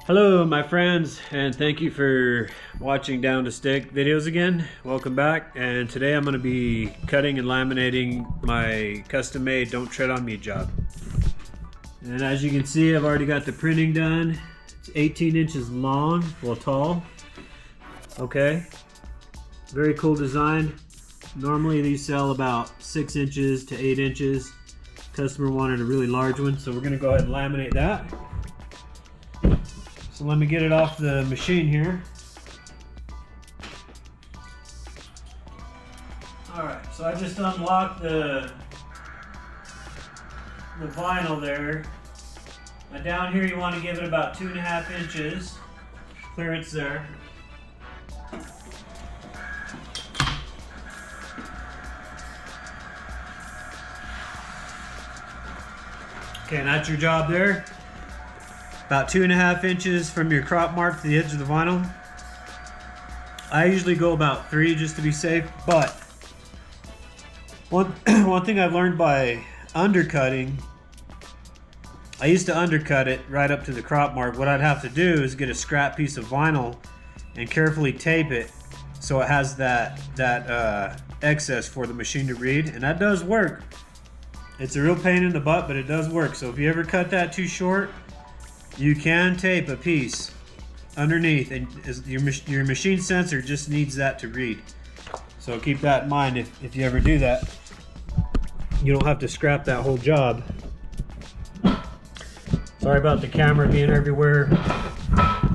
Hello my friends, and thank you for watching Down to Stick videos again. Welcome back, and today I'm going to be cutting and laminating my custom made Don't Tread on Me job. And as you can see, I've already got the printing done. It's 18 inches long, well tall. Okay, very cool design. Normally these sell about 6 inches to 8 inches. Customer wanted a really large one, so we're going to go ahead and laminate that. So let me get it off the machine here. Alright, so I just unlocked the vinyl there. Now down here you want to give it about 2.5 inches clearance there. Okay, and that's your job there. About 2.5 inches from your crop mark to the edge of the vinyl. I usually go about 3 just to be safe, but one thing I've learned by undercutting, I used to undercut it right up to the crop mark. What I'd have to do is get a scrap piece of vinyl and carefully tape it so it has that excess for the machine to read, and that does work. It's a real pain in the butt, but it does work. So if you ever cut that too short, you can tape a piece underneath, and your machine sensor just needs that to read. So keep that in mind if you ever do that. You don't have to scrap that whole job. Sorry about the camera being everywhere.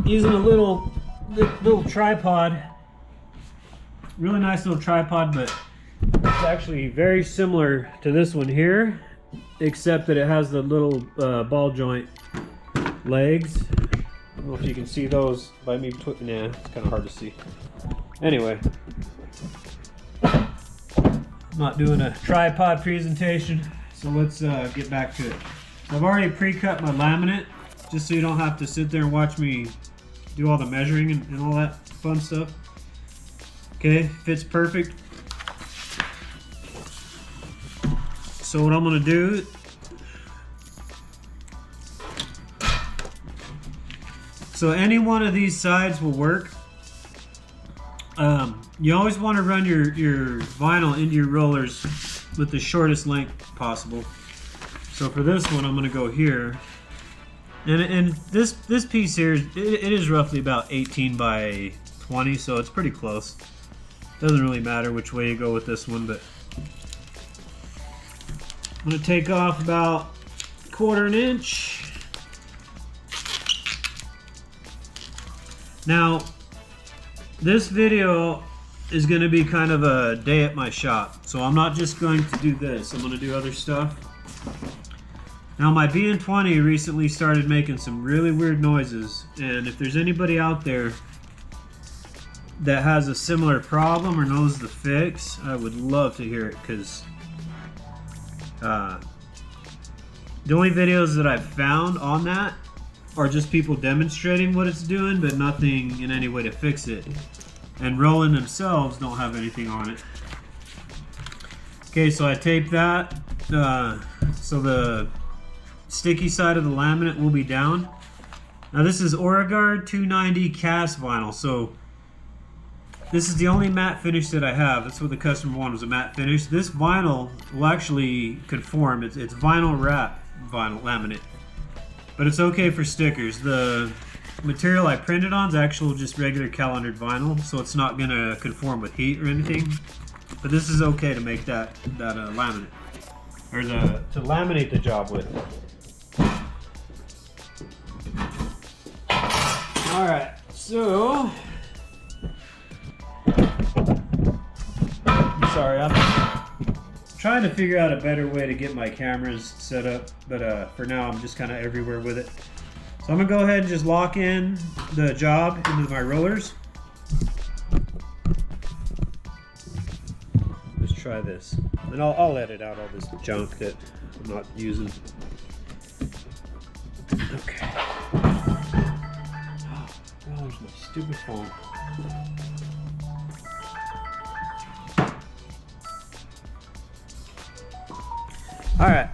Using a little tripod. Really nice little tripod, but it's actually very similar to this one here, except that it has the little ball joint legs. I don't know if you can see those by me nah, it's kind of hard to see. Anyway, I'm not doing a tripod presentation, so let's get back to it. So I've already pre-cut my laminate, just so you don't have to sit there and watch me do all the measuring and all that fun stuff. Okay, fits perfect. So what I'm going to do, so any one of these sides will work. You always want to run your vinyl into your rollers with the shortest length possible. So for this one, I'm going to go here, and this piece here, it is roughly about 18 by 20, so it's pretty close. Doesn't really matter which way you go with this one, but I'm going to take off about 1/4 inch. Now, this video is going to be kind of a day at my shop, so I'm not just going to do this, I'm going to do other stuff. Now, my BN-20 recently started making some really weird noises, and if there's anybody out there that has a similar problem or knows the fix, I would love to hear it, because the only videos that I've found on that are just people demonstrating what it's doing, but nothing in any way to fix it. And Roland themselves don't have anything on it. Okay, so I taped that. So the sticky side of the laminate will be down. Now this is Origard 290 cast vinyl. So this is the only matte finish that I have. That's what the customer wanted, was a matte finish. This vinyl will actually conform. It's vinyl wrap vinyl laminate. But it's okay for stickers. The material I printed on is actual just regular calendared vinyl, so it's not gonna conform with heat or anything. But this is okay to make that laminate, or to laminate the job with. All right, so I'm sorry, I'm trying to figure out a better way to get my cameras set up, but for now I'm just kind of everywhere with it. So I'm gonna go ahead and just lock in the job into my rollers. Let's try this, and I'll edit out all this junk that I'm not using. Okay. Oh, there's my stupid phone. All right.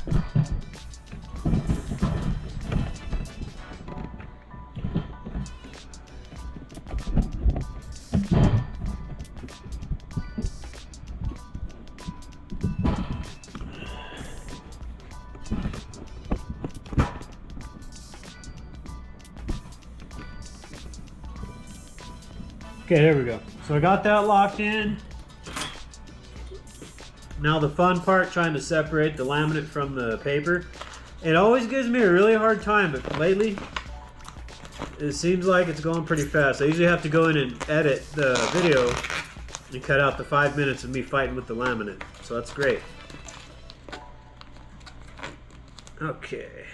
Okay, there we go. So I got that locked in. Now the fun part, trying to separate the laminate from the paper. It always gives me a really hard time, but lately it seems like it's going pretty fast. I usually have to go in and edit the video and cut out the 5 minutes of me fighting with the laminate. So that's great. Okay.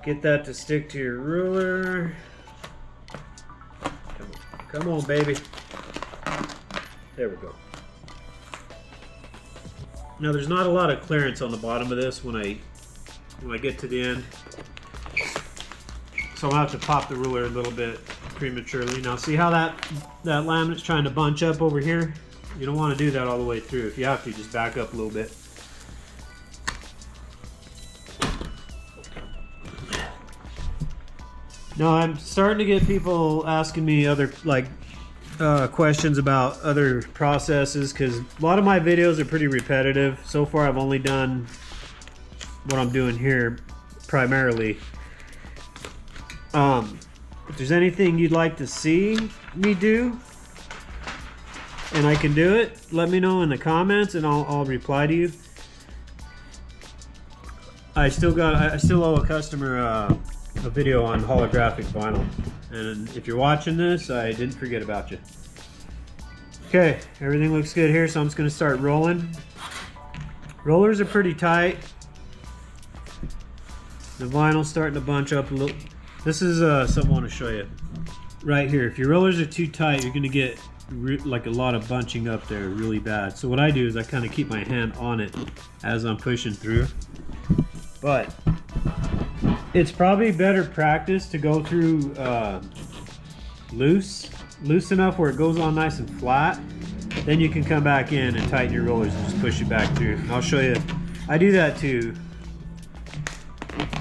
Get that to stick to your ruler. Come on, baby. There we go. Now there's not a lot of clearance on the bottom of this when I get to the end. So I'm gonna have to pop the ruler a little bit prematurely. Now see how that laminate's trying to bunch up over here? You don't want to do that all the way through. If you have to, just back up a little bit. Now I'm starting to get people asking me other questions about other processes, because a lot of my videos are pretty repetitive. So far I've only done what I'm doing here primarily. If there's anything you'd like to see me do and I can do it, let me know in the comments and I'll reply to you. I still owe a customer a video on holographic vinyl, and if you're watching this, I didn't forget about you. Okay, everything looks good here, so I'm just going to start rolling. Rollers are pretty tight. The vinyl's starting to bunch up a little. This is something I want to show you right here. If your rollers are too tight, you're going to get like a lot of bunching up there really bad. So what I do is I kind of keep my hand on it as I'm pushing through. But it's probably better practice to go through loose enough where it goes on nice and flat. Then you can come back in and tighten your rollers and just push it back through. And I'll show you. I do that too.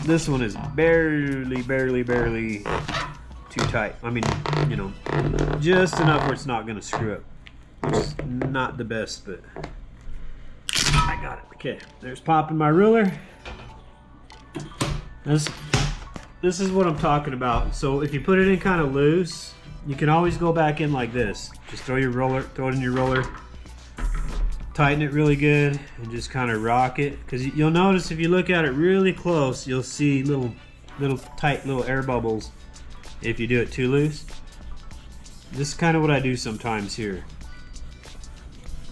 This one is barely too tight. I mean, you know, just enough where it's not going to screw up. Which is not the best, but I got it. Okay, there's popping my ruler. This is what I'm talking about. So if you put it in kind of loose, you can always go back in like this. Just throw it in your roller, tighten it really good, and just kind of rock it. Because you'll notice if you look at it really close, you'll see little tight little air bubbles if you do it too loose. This is kind of what I do sometimes here.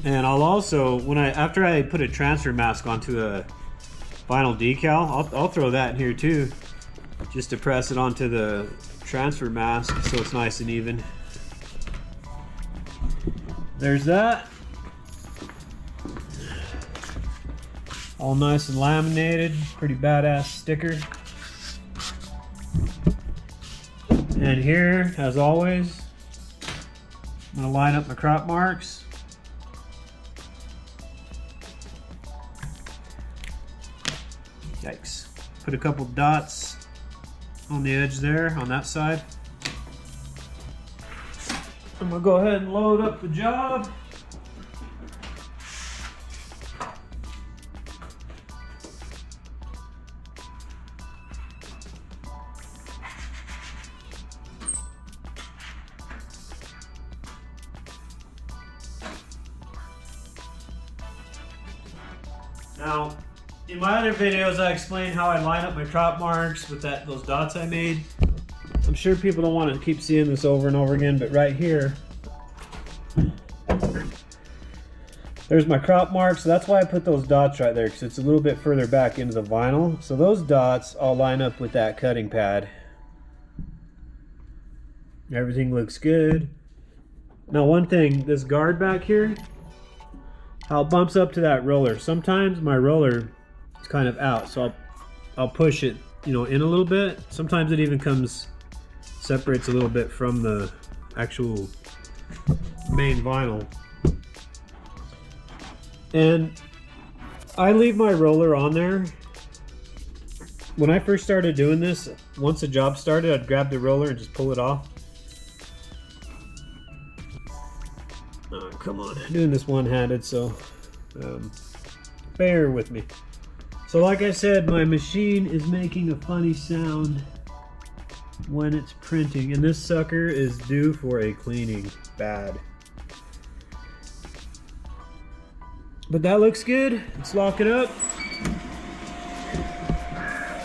And I'll also, after I put a transfer mask onto a vinyl decal, I'll throw that in here too, just to press it onto the transfer mask so it's nice and even. There's that. All nice and laminated, pretty badass sticker. And here, as always, I'm gonna line up my crop marks. Yikes. Put a couple dots on the edge there, on that side. I'm gonna go ahead and load up the job. Now, in my other videos, I explained how I line up my crop marks with those dots I made. I'm sure people don't want to keep seeing this over and over again, but right here, there's my crop marks. So that's why I put those dots right there, because it's a little bit further back into the vinyl. So those dots all line up with that cutting pad. Everything looks good. Now one thing, this guard back here, how it bumps up to that roller. Sometimes my roller is kind of out, so I'll push it, in a little bit. Sometimes it even separates a little bit from the actual main vinyl. And I leave my roller on there. When I first started doing this, once the job started, I'd grab the roller and just pull it off. Oh, come on, I'm doing this one-handed, so bear with me. So like I said, my machine is making a funny sound when it's printing, and this sucker is due for a cleaning bad. But that looks good. Let's lock it up.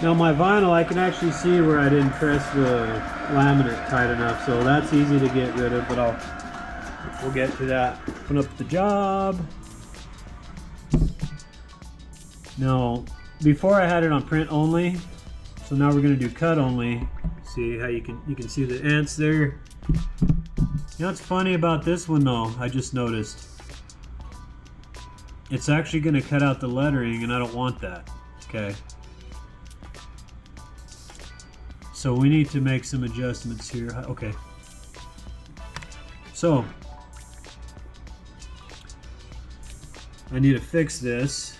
Now my vinyl, I can actually see where I didn't press the laminate tight enough, so that's easy to get rid of, but we'll get to that. Open up the job. Now, before I had it on print only, so now we're going to do cut only. See how you can see the ants there. You know what's funny about this one though? I just noticed it's actually going to cut out the lettering, and I don't want that. Okay. So we need to make some adjustments here. Okay. So I need to fix this.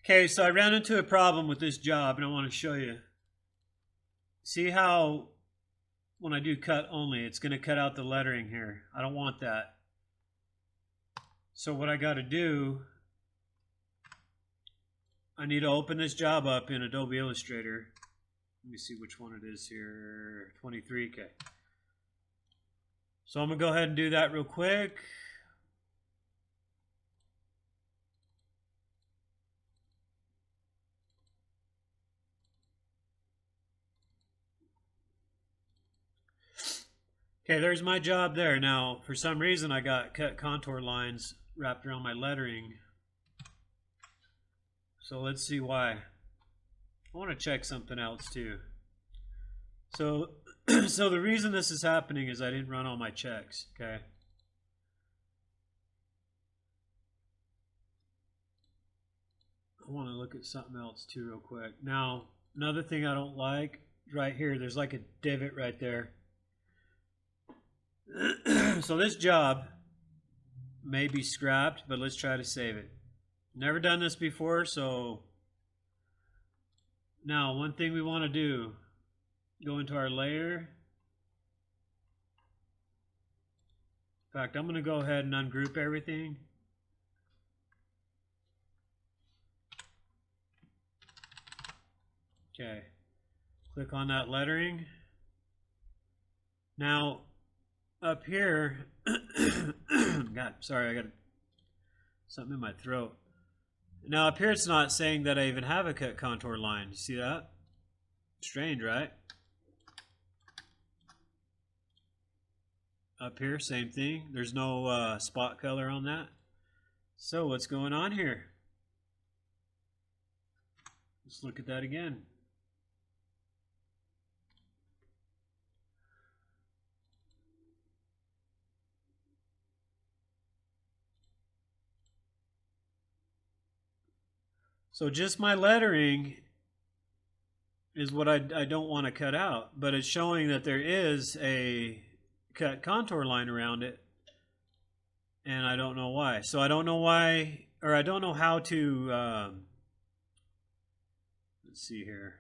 Okay, so I ran into a problem with this job, and I want to show you. See how when I do cut only, it's going to cut out the lettering here. I don't want that. So what I got to do, I need to open this job up in Adobe Illustrator. Let me see which one it is here. 23, okay. So I'm going to go ahead and do that real quick. Okay, there's my job there. Now, for some reason, I got cut contour lines wrapped around my lettering. So let's see why. I want to check something else too. So, so the reason this is happening is I didn't run all my checks, okay? I want to look at something else too real quick. Now, another thing I don't like, right here, there's like a divot right there. So this job may be scrapped, but let's try to save it. Never done this before, so now one thing we want to do, go into our layer. In fact, I'm going to go ahead and ungroup everything. Okay, click on that lettering. Now up here, God, sorry, I got something in my throat. Now up here it's not saying that I even have a cut contour line. You see that? Strange, right? Up here, same thing. There's no spot color on that. So what's going on here? Let's look at that again. So just my lettering is what I don't want to cut out, but it's showing that there is a cut contour line around it, and I don't know why. So I don't know why, or I don't know how to, let's see here.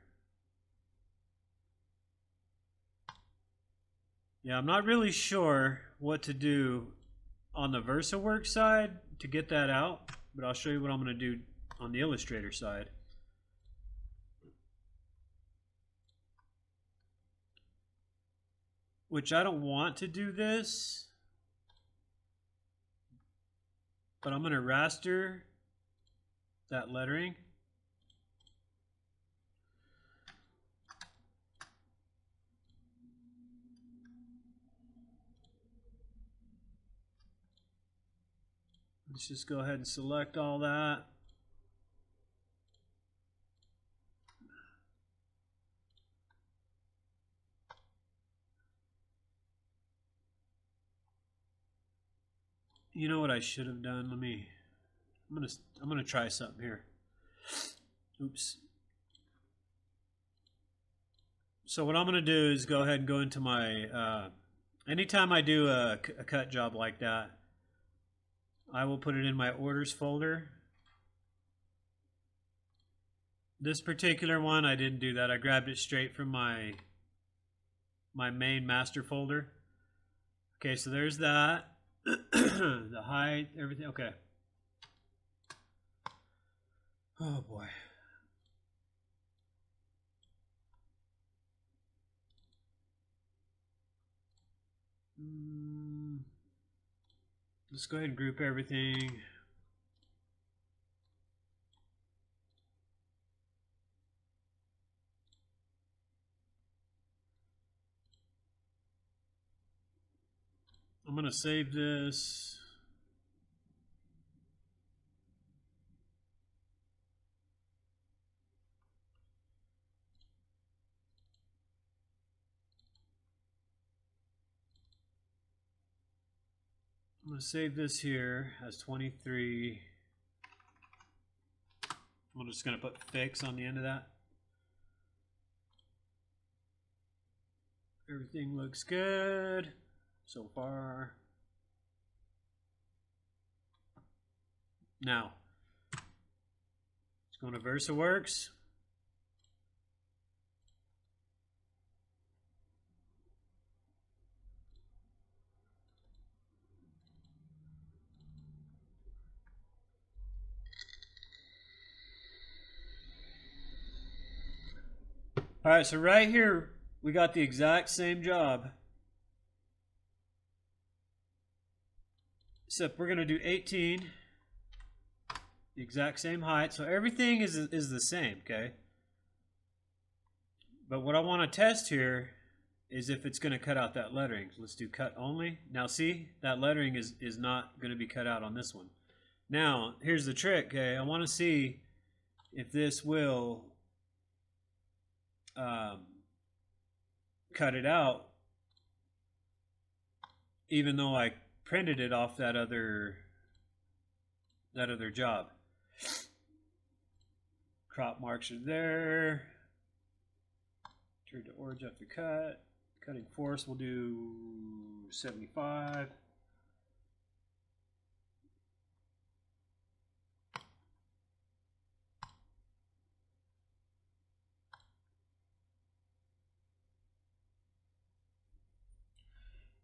Yeah, I'm not really sure what to do on the VersaWorks side to get that out, but I'll show you what I'm going to do on the Illustrator side. Which I don't want to do this, but I'm going to raster that lettering. Let's just go ahead and select all that. You know what I should have done? I'm gonna try something here. Oops. So what I'm gonna do is go ahead and go into my, anytime I do a cut job like that, I will put it in my orders folder. This particular one, I didn't do that. I grabbed it straight from my main master folder. Okay, so there's that. The height, everything, okay. Oh boy. let's go ahead and group everything. I'm going to save this. I'm going to save this here as 23. I'm just going to put fix on the end of that. Everything looks good so far. Now, let's go to VersaWorks. All right, so right here, we got the exact same job. Except we're gonna do 18, the exact same height. So everything is the same, okay? But what I wanna test here is if it's gonna cut out that lettering. So let's do cut only. Now see, that lettering is not gonna be cut out on this one. Now, here's the trick, okay? I wanna see if this will cut it out, even though I printed it off that other job. Crop marks are there. Turn to origin after cut. Cutting force, we'll do 75.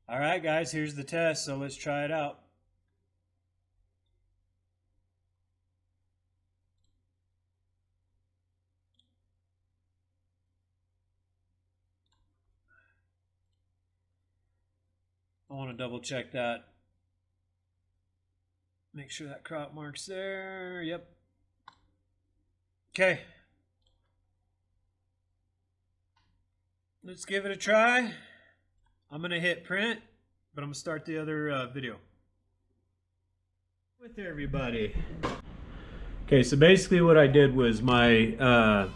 All right, guys, here's the test, so let's try it out. I want to double check that. Make sure that crop mark's there. Yep. Okay. Let's give it a try. I'm going to hit print, but I'm going to start the other video. With everybody. Okay, so basically what I did was my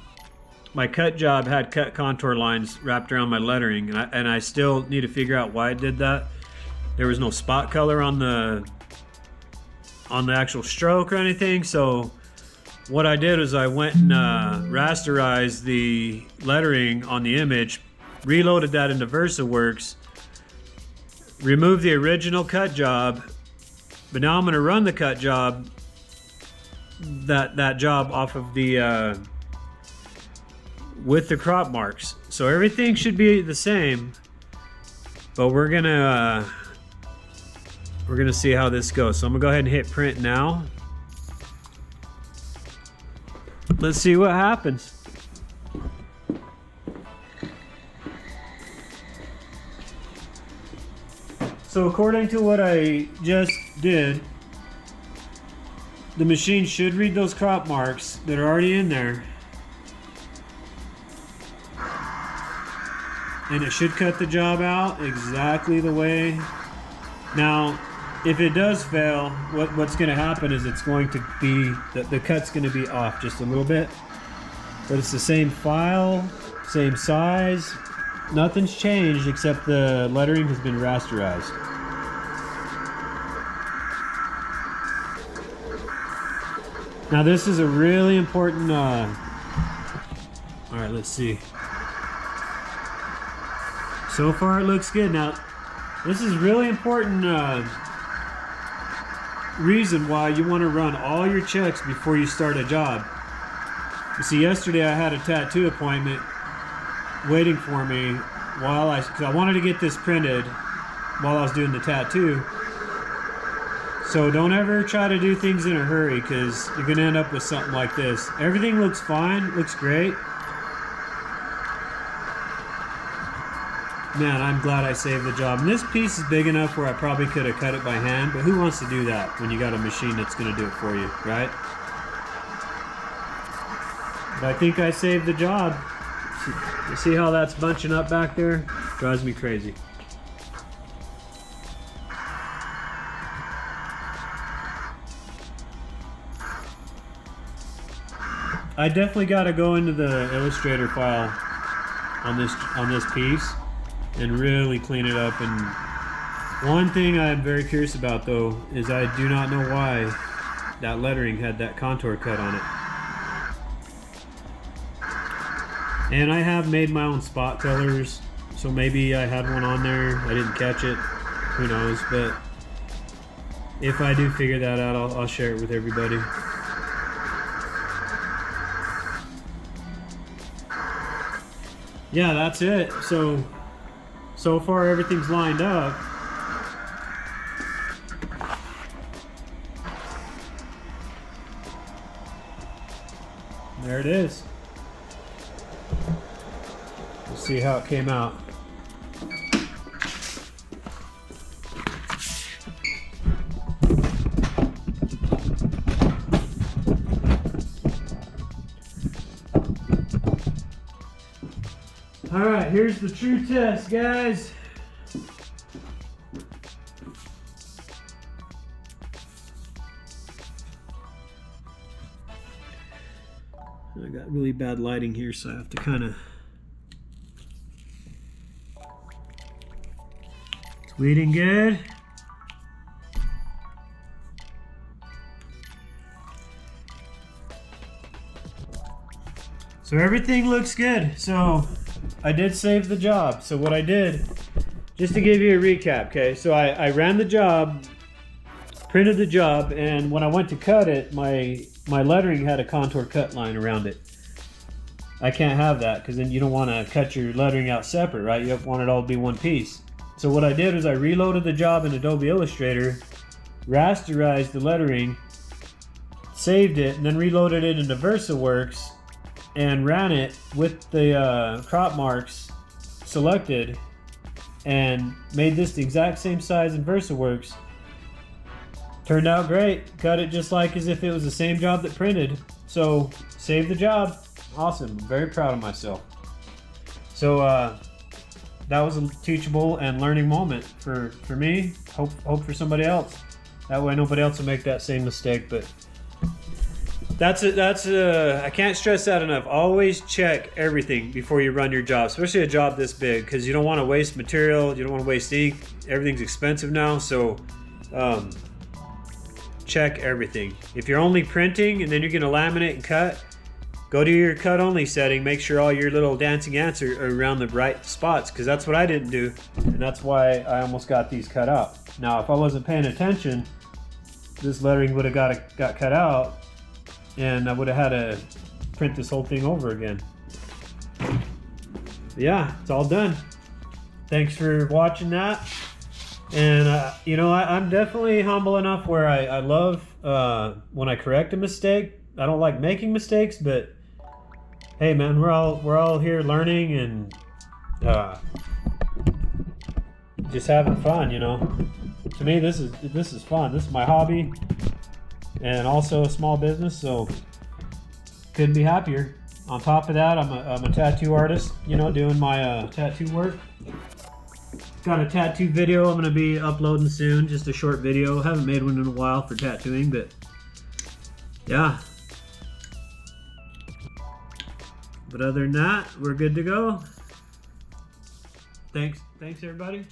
my cut job had cut contour lines wrapped around my lettering, and I still need to figure out why I did that. There was no spot color on the actual stroke or anything, so what I did was I went and rasterized the lettering on the image, reloaded that into VersaWorks, removed the original cut job, but now I'm going to run the cut job, that job off of the with the crop marks. So everything should be the same, but we're gonna see how this goes. So I'm gonna go ahead and hit print now. Let's see what happens. So according to what I just did, the machine should read those crop marks that are already in there, and it should cut the job out exactly the way. Now, if it does fail, what's going to happen is it's going to be, the cut's going to be off just a little bit, but it's the same file, same size, nothing's changed except the lettering has been rasterized. Now this is a really important, all right, let's see. So far it looks good. Now, this is really important reason why you want to run all your checks before you start a job. You see, yesterday I had a tattoo appointment waiting for me because I wanted to get this printed while I was doing the tattoo. So don't ever try to do things in a hurry, because you're going to end up with something like this. Everything looks fine, looks great. Man, I'm glad I saved the job. And this piece is big enough where I probably could have cut it by hand, but who wants to do that when you got a machine that's going to do it for you, right? But I think I saved the job. You see how that's bunching up back there? Drives me crazy. I definitely got to go into the Illustrator file on this piece and really clean it up. And one thing I'm very curious about though is I do not know why that lettering had that contour cut on it. And I have made my own spot colors, so maybe I had one on there, I didn't catch it, who knows. But if I do figure that out, I'll share it with everybody. Yeah, that's it. So far everything's lined up. There it is. We'll see how it came out. All right, here's the true test, guys. I got really bad lighting here, so I have to kind of... It's weeding good. So everything looks good. So I did save the job. So what I did, just to give you a recap, okay? So I ran the job, printed the job, and when I went to cut it, my lettering had a contour cut line around it. I can't have that because then you don't want to cut your lettering out separate, right? You want it all to be one piece. So what I did is I reloaded the job in Adobe Illustrator, rasterized the lettering, saved it, and then reloaded it into VersaWorks and ran it with the crop marks selected and made this the exact same size in VersaWorks. Turned out great. Cut it just like as if it was the same job that printed. So saved the job. Awesome. I'm very proud of myself. So that was a teachable and learning moment for me. Hope for somebody else. That way nobody else will make that same mistake. But that's it. I can't stress that enough. Always check everything before you run your job, especially a job this big, because you don't want to waste material. You don't want to waste ink. Everything's expensive now. So check everything. If you're only printing and then you're going to laminate and cut, go to your cut only setting. Make sure all your little dancing ants are around the right spots, because that's what I didn't do, and that's why I almost got these cut out. Now if I wasn't paying attention, this lettering would have got cut out and I would have had to print this whole thing over again. But yeah, it's all done. Thanks for watching that. And you know, I'm definitely humble enough where I love when I correct a mistake. I don't like making mistakes, but hey man, we're all here learning and just having fun, you know. To me, this is fun. This is my hobby and also a small business, so couldn't be happier. On top of that, I'm a tattoo artist, you know, doing my tattoo work. Got a tattoo video I'm going to be uploading soon, just a short video. Haven't made one in a while for tattooing, but yeah. But other than that, we're good to go. Thanks everybody.